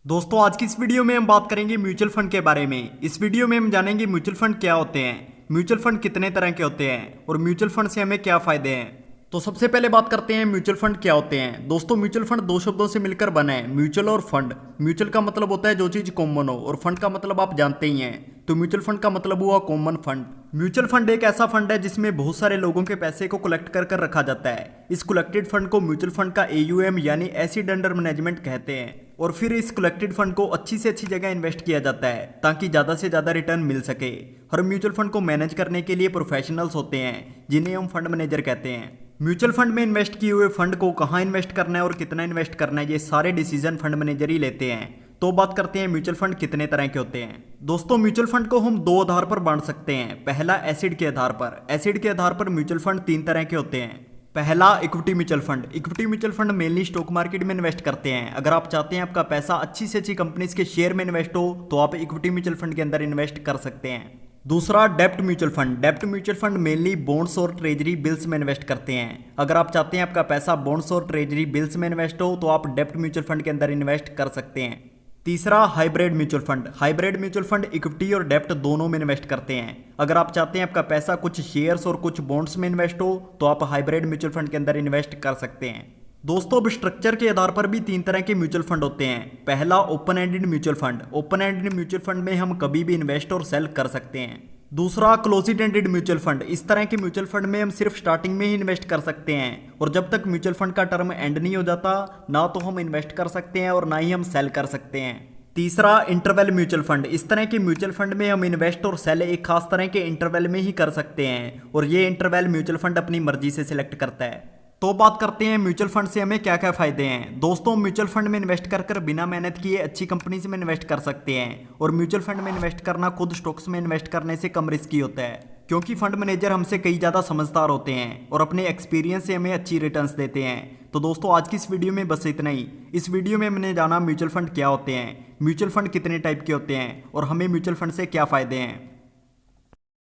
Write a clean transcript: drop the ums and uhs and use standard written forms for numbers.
दोस्तों आज की इस वीडियो में हम बात करेंगे म्यूचुअल फंड के बारे में। इस वीडियो में हम जानेंगे म्यूचुअल फंड क्या होते हैं, म्यूचुअल फंड कितने तरह के होते हैं और म्यूचुअल फंड से हमें क्या फायदे हैं। तो सबसे पहले बात करते हैं म्यूचुअल फंड क्या होते हैं। दोस्तों म्यूचुअल फंड दो शब्दों से मिलकर बना है, म्यूचुअल और फंड। म्यूचुअल का मतलब होता है जो चीज कॉमन हो और फंड का मतलब आप जानते ही हैं, तो म्यूचुअल फंड का मतलब हुआ कॉमन फंड। म्यूचुअल फंड एक ऐसा फंड है जिसमें बहुत सारे लोगों के पैसे को कलेक्ट कर कर रखा जाता है। इस कलेक्टेड फंड को म्यूचुअल फंड का AUM यानी एसेट अंडर मैनेजमेंट कहते हैं। और फिर इस कलेक्टेड फंड को अच्छी से अच्छी जगह इन्वेस्ट किया जाता है ताकि ज़्यादा से ज़्यादा रिटर्न मिल सके। हर म्यूचुअल फंड को मैनेज करने के लिए प्रोफेशनल्स होते हैं जिन्हें हम फंड मैनेजर कहते हैं। म्यूचुअल फंड में इन्वेस्ट किए हुए फंड को कहाँ इन्वेस्ट करना है और कितना इन्वेस्ट करना है, ये सारे डिसीजन फंड मैनेजर ही लेते हैं। तो बात करते हैं म्यूचुअल फंड कितने तरह के होते हैं। दोस्तों म्यूचुअल फंड को हम दो आधार पर बांट सकते हैं। पहला एसिड के आधार पर। एसिड के आधार पर म्यूचुअल फंड तीन तरह के होते हैं। पहला equity mutual fund. Equity mutual fund mainly stock market में इन्वेस्ट करते हैं। अगर आप चाहते हैं आपका पैसा अच्छी से अच्छी कंपनीज के शेयर में इन्वेस्ट हो तो आप इक्विटी म्यूचुअल फंड के अंदर इन्वेस्ट कर सकते हैं। दूसरा डेब्ट म्यूचुअल फंड। डेब्ट म्यूचुअल फंड मेनली बॉन्ड्स और ट्रेजरी बिल्स में इन्वेस्ट करते हैं। अगर आप चाहते हैं आपका पैसा बॉन्ड्स और ट्रेजरी बिल्स में इन्वेस्ट हो तो आप डेब्ट म्यूचुअल फंड के अंदर इन्वेस्ट कर सकते हैं। तीसरा hybrid mutual fund. Hybrid mutual fund equity और डेब्ट दोनों में इन्वेस्ट करते हैं। अगर आप चाहते हैं आपका पैसा कुछ शेयर्स और कुछ बॉन्ड्स में इन्वेस्ट हो तो आप हाइब्रिड म्यूचुअल फंड के अंदर इन्वेस्ट कर सकते हैं। दोस्तों अब स्ट्रक्चर के आधार पर भी तीन तरह के म्यूचुअल फंड होते हैं। पहला open ended mutual fund. Open ended mutual fund में हम कभी भी इन्वेस्ट और सेल कर सकते हैं। दूसरा क्लोज्ड एंडेड म्यूचुअल फंड। इस तरह के म्यूचुअल फंड में हम सिर्फ स्टार्टिंग में ही इन्वेस्ट कर सकते हैं और जब तक म्यूचुअल फंड का टर्म एंड नहीं हो जाता ना तो हम इन्वेस्ट कर सकते हैं और ना ही हम सेल कर सकते हैं। तीसरा इंटरवल म्यूचुअल फंड। इस तरह के म्यूचुअल फंड में हम इन्वेस्ट और सेल एक खास तरह के इंटरवल में ही कर सकते हैं और ये इंटरवल म्यूचुअल फंड अपनी मर्जी से सिलेक्ट करता है। तो बात करते हैं म्यूचुअल फंड से हमें क्या क्या फायदे हैं। दोस्तों म्यूचुअल फंड में इन्वेस्ट कर कर बिना मेहनत किए अच्छी कंपनीज में इन्वेस्ट कर सकते हैं और म्यूचुअल फंड में इन्वेस्ट करना खुद स्टॉक्स में इन्वेस्ट करने से कम रिस्की होता है क्योंकि फंड मैनेजर हमसे कई ज़्यादा समझदार होते हैं और अपने एक्सपीरियंस से हमें अच्छी रिटर्न्स देते हैं। तो दोस्तों आज की इस वीडियो में बस इतना ही। इस वीडियो में मैंने जाना म्यूचुअल फंड क्या होते हैं, म्यूचुअल फंड कितने टाइप के होते हैं और हमें म्यूचुअल फंड से क्या फ़ायदे हैं।